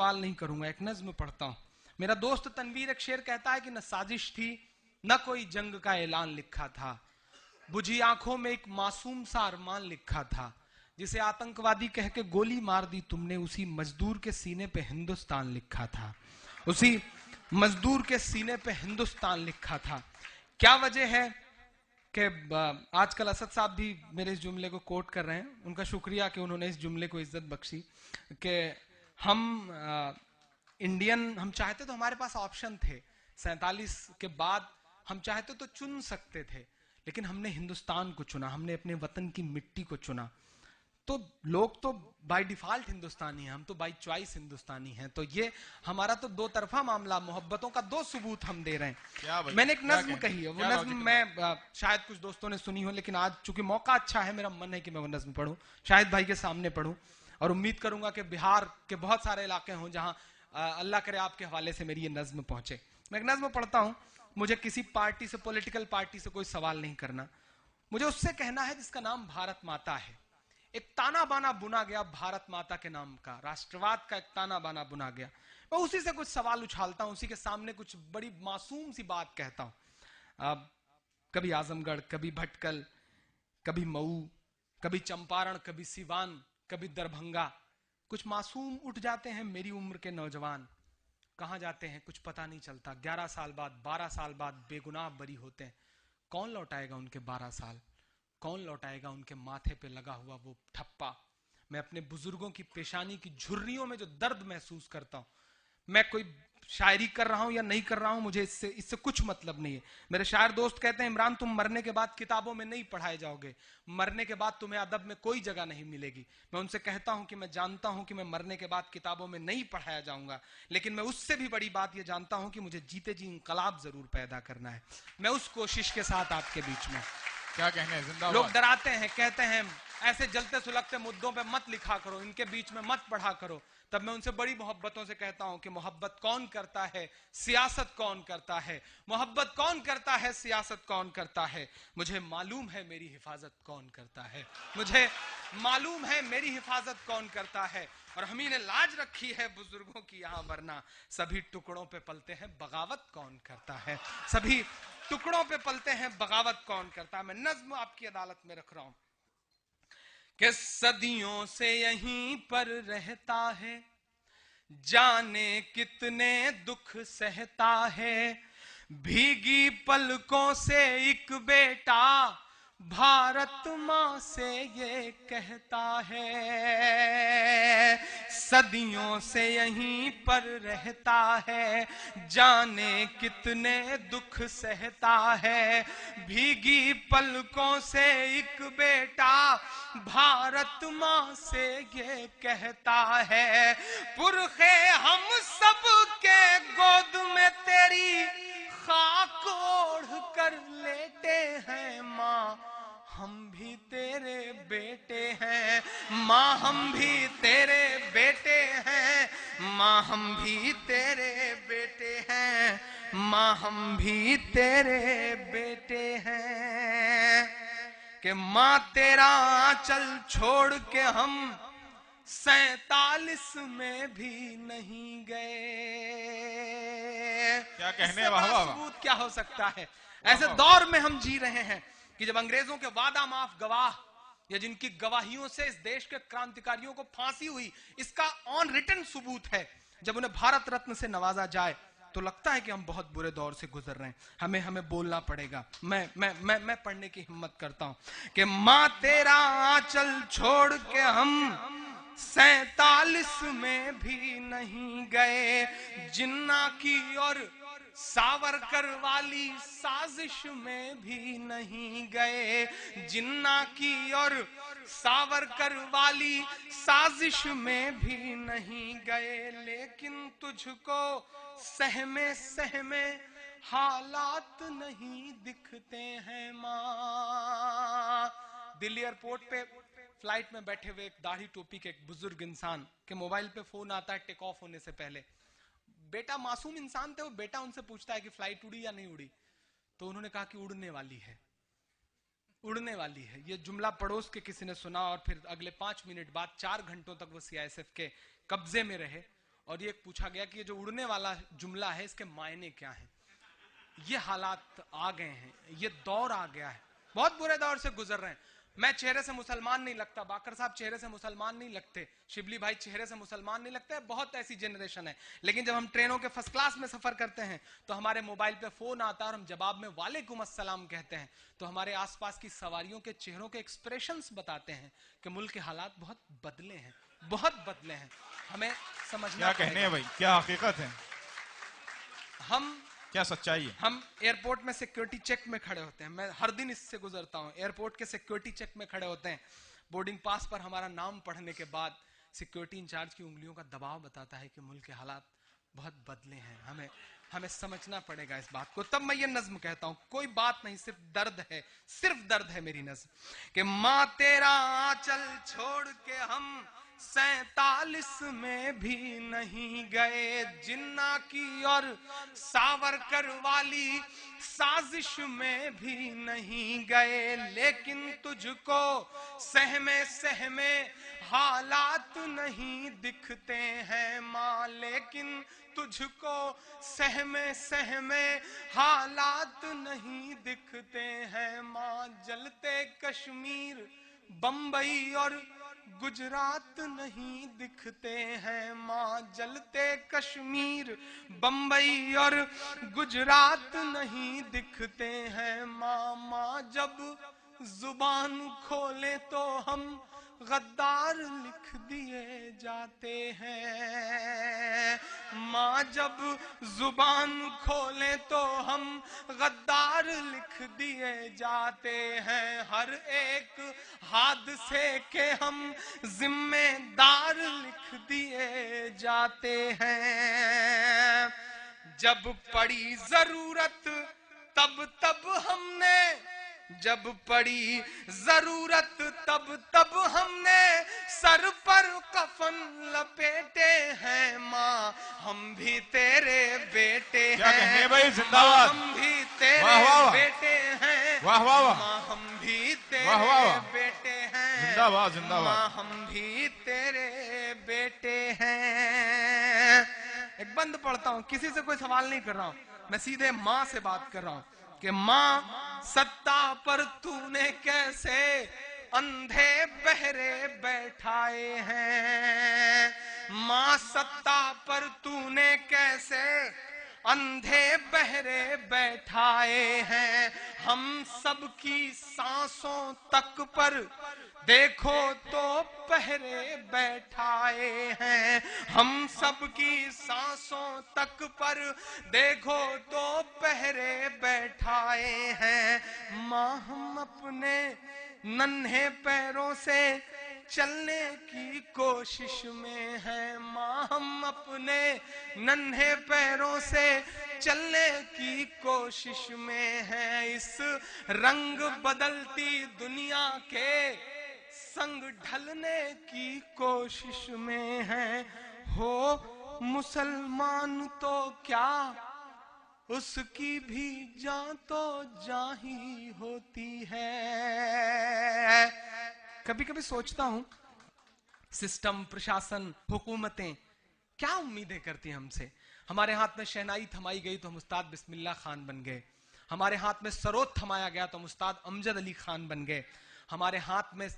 सवाल नहीं करूंगा, एक नज्म पढ़ता हूं। मेरा दोस्त तनवीर एक शेर कहता है कि न साजिश थी न कोई जंग का ऐलान लिखा था, बुझी आंखों में एक मासूम सा अरमान लिखा था, जिसे आतंकवादी कह के गोली मार दी तुमने, उसी मजदूर के सीने पे हिंदुस्तान लिखा था, उसी मजदूर के सीने पे हिंदुस्तान लिखा था। क्या वजह है कि आजकल असद साहब भी मेरे इस जुमले को कोट कर रहे हैं, उनका शुक्रिया कि उन्होंने इस जुमले को इज्जत बख्शी कि हम इंडियन, हम चाहते तो हमारे पास ऑप्शन थे, 47 के बाद हम चाहते तो चुन सकते थे, लेकिन हमने हिंदुस्तान को चुना, हमने अपने वतन की मिट्टी को चुना। तो लोग तो बाय डिफॉल्ट हिंदुस्तानी हैं, हम तो बाय चॉइस हिंदुस्तानी हैं। तो ये हमारा तो दो तरफा मामला, मोहब्बतों का दो सबूत हम दे रहे हैं। मैंने एक नज्म कही है, वो नज्म मैं शायद कुछ दोस्तों ने सुनी हो, लेकिन आज चूंकि मौका अच्छा है, मेरा मन है कि मैं वो नज्म पढूं, शायद भाई के सामने पढूं, और उम्मीद करूंगा कि बिहार के बहुत सारे इलाके हों जहां अल्लाह करे आपके हवाले से मेरी ये नज्म पहुंचे। मैं एक नज्म पढ़ता हूं। मुझे किसी पार्टी से, पॉलिटिकल पार्टी से कोई सवाल नहीं करना, मुझे उससे कहना है जिसका नाम भारत माता है। एक ताना बाना बुना गया भारत माता के नाम का, राष्ट्रवाद का एक ताना बाना बुना गया। मैं उसी से कुछ सवाल उछालता हूं, उसी के सामने कुछ बड़ी मासूम सी बात कहता हूं। कभी आजमगढ़, कभी भटकल, कभी मऊ, कभी चंपारण, कभी सिवान, कभी दरभंगा, कुछ मासूम उठ जाते हैं मेरी उम्र के नौजवान, कहां जाते हैं कुछ पता नहीं चलता। 11 साल बाद, 12 साल बाद बेगुनाह बरी होते हैं। कौन लौटाएगा उनके 12 साल? कौन लौटाएगा उनके माथे पे लगा हुआ वो ठप्पा? मैं अपने बुजुर्गों की पेशानी की झुर्रियों में जो दर्द महसूस करता हूं, मैं कोई शायरी कर रहा हूं या नहीं कर रहा हूं, मुझे इससे कुछ मतलब नहीं है। मेरे शायर दोस्त कहते हैं, इमरान तुम मरने के बाद किताबों में नहीं पढ़ाए जाओगे, मरने के बाद तुम्हें अदब में कोई जगह नहीं मिलेगी। मैं उनसे कहता हूं कि मैं जानता हूं कि मैं मरने के बाद किताबों में नहीं पढ़ाया जाऊंगा, लेकिन मैं उससे भी बड़ी बात यह जानता हूं कि मुझे जीते जी इंकलाब जरूर पैदा करना है। मैं उस कोशिश के साथ आपके बीच में। क्या कहने हैं, जिंदाबाद। लोग डराते हैं, कहते हैं ऐसे जलते सुलगते मुद्दों पे मत लिखा करो, इनके बीच में मत पढ़ा करो। तब मैं उनसे बड़ी मोहब्बतों से कहता हूं कि मोहब्बत कौन करता है, सियासत कौन करता है। मोहब्बत कौन करता है, सियासत कौन करता है। मुझे मालूम है मेरी हिफाजत कौन करता है, मुझे मालूम है मेरी हिफाजत कौन करता है। और हम ही ने लाज रखी है बुजुर्गों की यहां, वरना सभी टुकड़ों पे पलते हैं, बगावत कौन करता है। सभी टुकड़ों पे पलते हैं, बगावत कौन करता है। मैं नज्म आपकी अदालत में रख रहा हूं कि सदियों से यहीं पर रहता है, जाने कितने दुख सहता है। भीगी पलकों से एक बेटा भारत माँ से ये कहता है, सदियों से यहीं पर रहता है, जाने कितने दुख सहता है। भीगी पलकों से एक बेटा भारत माँ से ये कहता है, पुरखे हम सब के गोद में तेरी खाक ओढ़ कर लेटे हैं माँ, हम भी तेरे बेटे हैं माँ, हम भी तेरे बेटे हैं माँ, हम भी तेरे बेटे हैं माँ, हम भी तेरे बेटे हैं। कि माँ तेरा आंचल छोड़ के हम 47 में भी नहीं गए। क्या कहने, वाह वाह। सबूत क्या हो सकता है? ऐसे दौर में हम जी रहे हैं कि जब अंग्रेजों के वादा माफ गवाह, या जिनकी गवाहियों से इस देश के क्रांतिकारियों को फांसी हुई, इसका ऑन रिटन सबूत है, जब उन्हें भारत रत्न से नवाजा जाए तो लगता है कि हम बहुत बुरे दौर से गुजर रहे हैं, हमें बोलना पड़ेगा। मैं पढ़ने की हिम्मत करता हूं कि माँ तेरा आंचल छोड़ के हम 47 में भी नहीं गए, जिन्ना की और सावरकर वाली साजिश में भी नहीं गए, जिन्ना की और सावरकर वाली साजिश में भी नहीं गए। लेकिन तुझको सहमे सहमे हालात नहीं दिखते हैं माँ। दिल्ली एयरपोर्ट पे फ्लाइट में बैठे हुए एक दाढ़ी टोपी के एक बुजुर्ग इंसान के मोबाइल पे फोन आता है टेक ऑफ होने से पहले। बेटा, मासूम इंसान थे वो, बेटा उनसे पूछता है कि फ्लाइट उड़ी या नहीं उड़ी, तो उन्होंने कहा कि उड़ने वाली है, उड़ने वाली है। ये जुमला पड़ोस के किसी ने सुना और फिर अगले 5 मिनट बाद 4 घंटों तक वो सीआईएसएफ के कब्जे में रहे और ये पूछा गया कि ये जो उड़ने वाला जुमला है इसके मायने क्या है। ये हालात आ गए हैं, ये दौर आ गया है, बहुत बुरे दौर से गुजर रहे हैं। मैं चेहरे से मुसलमान नहीं लगता, बाकर साहब चेहरे से मुसलमान नहीं लगते, शिबली भाई चेहरे से मुसलमान नहीं लगते, बहुत ऐसी जनरेशन है। लेकिन जब हम ट्रेनों के फर्स्ट क्लास में सफर करते हैं तो हमारे मोबाइल पे फोन आता है और हम जवाब में वालेकुम अस्सलाम कहते हैं, तो हमारे आसपास की सवारियों के चेहरों के एक्सप्रेशंस बताते हैं कि मुल्क के हालात बहुत बदले हैं, बहुत बदले हैं। हमें समझना क्या कहने हैं भाई, क्या हकीकत है, हम क्या सच्चाई है। हम एयरपोर्ट में सिक्योरिटी चेक में खड़े होते हैं, मैं हर दिन इससे गुजरता हूं, एयरपोर्ट के सिक्योरिटी चेक में खड़े होते हैं। बोर्डिंग पास पर हमारा नाम पढ़ने के बाद सिक्योरिटी इंचार्ज की उंगलियों का दबाव बताता है कि मुल्क के हालात बहुत बदले हैं, हमें समझना पड़ेगा इस बात को। तब मैं ये नज्म कहता हूं, कोई बात नहीं, सिर्फ दर्द है, सिर्फ दर्द है मेरी नज्म कि माँ तेरा आंचल छोड़ के हम 47 में भी नहीं गए, जिन्ना की और सावरकर वाली साजिश में भी नहीं गए, लेकिन तुझको सहमे सहमे हालात नहीं दिखते हैं माँ, लेकिन तुझको सहमे सहमे हालात नहीं दिखते हैं माँ। जलते कश्मीर बंबई और गुजरात नहीं दिखते हैं माँ, जलते कश्मीर बंबई और गुजरात नहीं दिखते हैं माँ। माँ जब जुबान खोले तो हम गद्दार लिख दिए जाते हैं, माँ जब जुबान खोले तो हम गद्दार लिख दिए जाते हैं, हर एक हादसे के हम जिम्मेदार लिख दिए जाते हैं। जब पड़ी जरूरत तब तब हमने, जब पड़ी जरूरत तब तब हमने सर पर कफन लपेटे हैं माँ, हम भी तेरे बेटे हैं, भाई जिंदाबाद, हम भी तेरे वाह वाह बेटे हैं, वाह वाह वाह, माँ हम भी तेरे वाह वाह बेटे हैं, जिंदाबाद जिंदाबाद, माँ हम भी तेरे बेटे हैं। एक बंद पढ़ता हूँ, किसी से कोई सवाल नहीं कर रहा हूँ, मैं सीधे माँ से बात कर रहा हूँ कि माँ सत्ता पर तूने कैसे अंधे बहरे बैठाए हैं, माँ सत्ता पर तूने कैसे अंधे बहरे बैठाए हैं, हम सबकी सांसों तक पर देखो तो पहरे बैठाए हैं, हम सबकी सांसों तक पर देखो तो पहरे बैठाए हैं। माँ हम अपने नन्हे पैरों से चलने की कोशिश में हैं, माँ हम अपने नन्हे पैरों से चलने की कोशिश में हैं, इस रंग बदलती दुनिया के संग ढलने की कोशिश में हैं। हो मुसलमान तो क्या उसकी भी जान तो जान ही होती है। कभी कभी सोचता हूं सिस्टम, प्रशासन, हुकूमतें क्या उम्मीदें करती हैं हमसे। हमारे हाथ में शहनाई थमाई गई तो हम उस्ताद बिस्मिल्लाह खान बन गए, हमारे हाथ में सरोद थमाया गया तो हम उस्ताद अमजद अली खान बन गए, हमारे हाथ में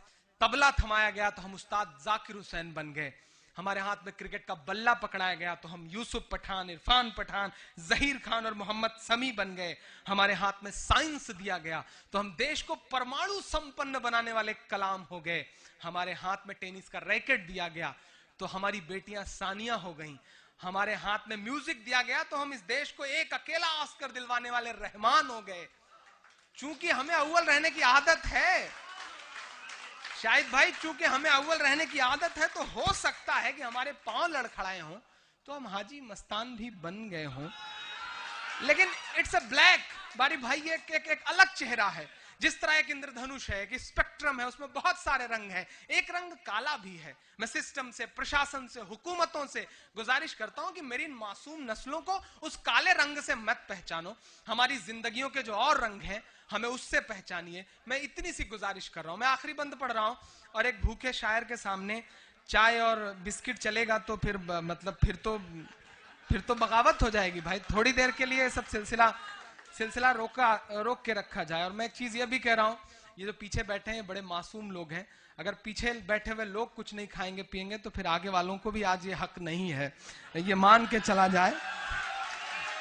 तबला थमाया गया तो हम उस्ताद जाकिर हुसैन बन गए, हमारे हाथ में क्रिकेट का बल्ला पकड़ाया गया तो हम यूसुफ पठान, इरफान पठान, जहीर खान और मोहम्मद समी बन गए, हमारे हाथ में साइंस दिया गया तो हम देश को परमाणु संपन्न बनाने वाले कलाम हो गए, हमारे हाथ में टेनिस का रैकेट दिया गया तो हमारी बेटियां सानिया हो गईं, हमारे हाथ में म्यूजिक दिया गया तो हम इस देश को एक अकेला ऑस्कर दिलवाने वाले रहमान हो गए। चूंकि हमें अव्वल रहने की आदत है, शायद भाई चूंकि हमें अव्वल रहने की आदत है तो हो सकता है कि हमारे पांव लड़खड़ाए हों तो हम हाजी मस्तान भी बन गए हों, लेकिन इट्स अ ब्लैक बारी भाई, एक अलग चेहरा है। जिस तरह एक इंद्रधनुष है, एक स्पेक्ट्रम है, उसमें बहुत सारे रंग हैं, एक रंग काला भी है। मैं सिस्टम से, प्रशासन से, हुकूमतों से गुजारिश करता हूं कि मेरी इन मासूम नस्लों को उस काले रंग से मत पहचानो, हमारी जिंदगियों के जो और रंग हैं हमें उससे पहचानिए। मैं इतनी सी गुजारिश कर रहा हूं। मैं आखिरी बंद पढ़ रहा हूं और एक भूखे शायर के सामने चाय और बिस्किट चलेगा तो फिर मतलब फिर तो बगावत हो जाएगी भाई। थोड़ी देर के लिए सब सिलसिला रोक के रखा जाए। और मैं एक चीज ये भी कह रहा हूँ, ये जो पीछे बैठे हैं बड़े मासूम लोग हैं, अगर पीछे बैठे हुए लोग कुछ नहीं खाएंगे पिएंगे तो फिर आगे वालों को भी आज ये हक नहीं है, ये मान के चला जाए।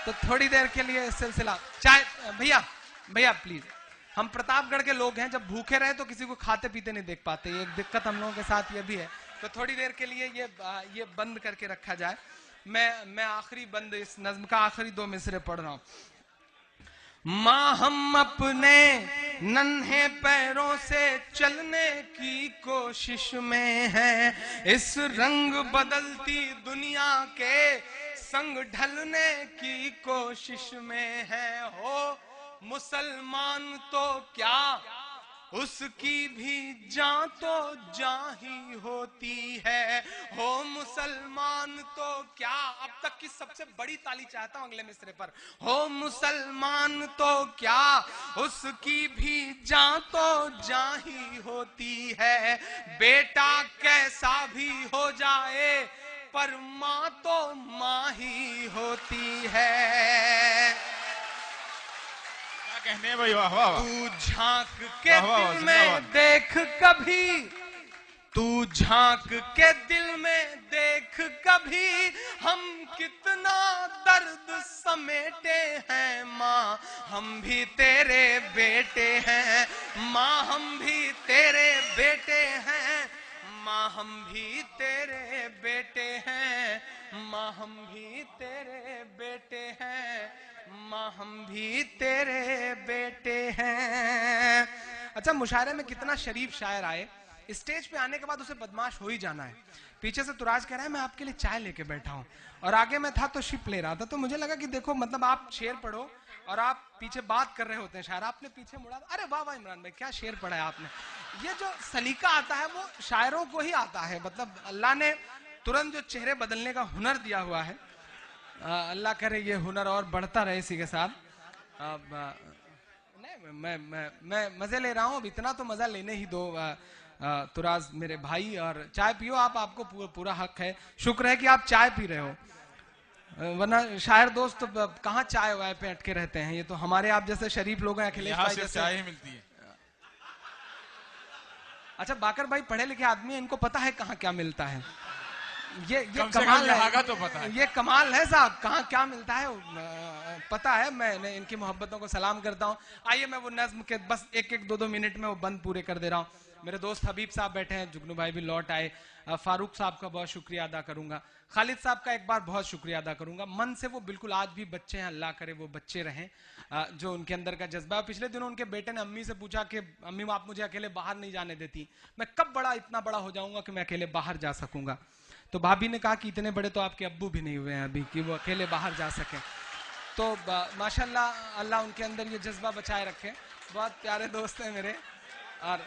तो थोड़ी देर के लिए सिलसिला चाय। भैया प्लीज, हम प्रतापगढ़ के लोग हैं, जब भूखे रहे तो किसी को खाते पीते नहीं देख पाते, ये एक दिक्कत हम लोगों के साथ ये भी है। तो थोड़ी देर के लिए ये बंद करके रखा जाए। मैं आखिरी बंद इस नज्म का आखिरी 2 मिसरे पढ़ रहा हूं। माँ हम अपने नन्हे पैरों से चलने की कोशिश में हैं, इस रंग बदलती दुनिया के संग ढलने की कोशिश में है। हो मुसलमान तो क्या, उसकी भी जान तो जान ही होती है। हो मुसलमान तो क्या, अब तक की सबसे बड़ी ताली चाहता हूं अगले मिसरे पर। हो मुसलमान तो क्या, उसकी भी जान तो जान ही होती है। बेटा कैसा भी हो जाए पर माँ तो माँ ही होती है। कहने भाई, वाह वाह। तू झांक के दिल में देख कभी, तू झांक के दिल में देख कभी, हम कितना दर्द समेटे हैं। माँ हम भी तेरे बेटे हैं, माँ हम भी तेरे बेटे हैं, माँ हम भी तेरे बेटे हैं, माँ हम भी तेरे बेटे हैं, माँ हम भी तेरे बेटे हैं। अच्छा, मुशायरे में कितना शरीफ शायर आए, स्टेज पे आने के बाद उसे बदमाश हो ही जाना है। पीछे से तुराज कह रहा है मैं आपके लिए चाय लेके बैठा हूँ, और आगे मैं था तो शिप ले रहा था। तो मुझे लगा कि देखो मतलब आप शेर पढ़ो और आप पीछे बात कर रहे होते हैं शायर, आपने पीछे मुड़ा, अरे वाह वाह इमरान भाई क्या शेर पढ़ा है आपने। ये जो सलीका आता है वो शायरों को ही आता है, मतलब अल्लाह ने तुरंत जो चेहरे बदलने का हुनर दिया हुआ है, अल्लाह करे ये हुनर और बढ़ता रहे इसी के साथ। नहीं मैं मजे ले रहा हूँ, अब इतना तो मजा लेने ही दो तुराज मेरे भाई। और चाय पियो आप, आपको पूरा हक है। शुक्र है कि आप चाय पी रहे हो, वरना शायर दोस्त तो कहाँ चाय वाय पे अटके रहते हैं। ये तो हमारे आप जैसे शरीफ लोग हैं, अखिलेश भाई जैसे चाय ही मिलती है। अच्छा बाकर भाई पढ़े लिखे आदमी है, इनको पता है कहाँ क्या मिलता है। ये कमाल है, तो पता है। ये कमाल है साहब, कहाँ क्या मिलता है पता है। मैं इनकी मोहब्बतों को सलाम करता हूँ। आइए मैं वो नज्म के बस 1-2 मिनट में वो बंद पूरे कर दे रहा हूँ। मेरे दोस्त हबीब साहब बैठे हैं, जुगनू भाई भी लौट आए, फारूक साहब का बहुत शुक्रिया अदा करूंगा, खालिद साहब का एक बार बहुत शुक्रिया अदा करूंगा। मन से वो बिल्कुल आज भी बच्चे हैं, अल्लाह करे वो बच्चे रहें, जो उनके अंदर का जज्बा है। पिछले दिनों उनके बेटे ने अम्मी से पूछा कि अम्मी आप मुझे अकेले बाहर नहीं जाने देती, मैं कब इतना बड़ा हो जाऊंगा कि मैं अकेले बाहर जा सकूंगा। तो भाभी ने कहा कि इतने बड़े तो आपके अब्बू भी नहीं हुए हैं अभी कि वो अकेले बाहर जा सके। तो माशाल्लाह अल्लाह उनके अंदर ये जज्बा बचाए रखे। बहुत प्यारे दोस्त हैं मेरे। और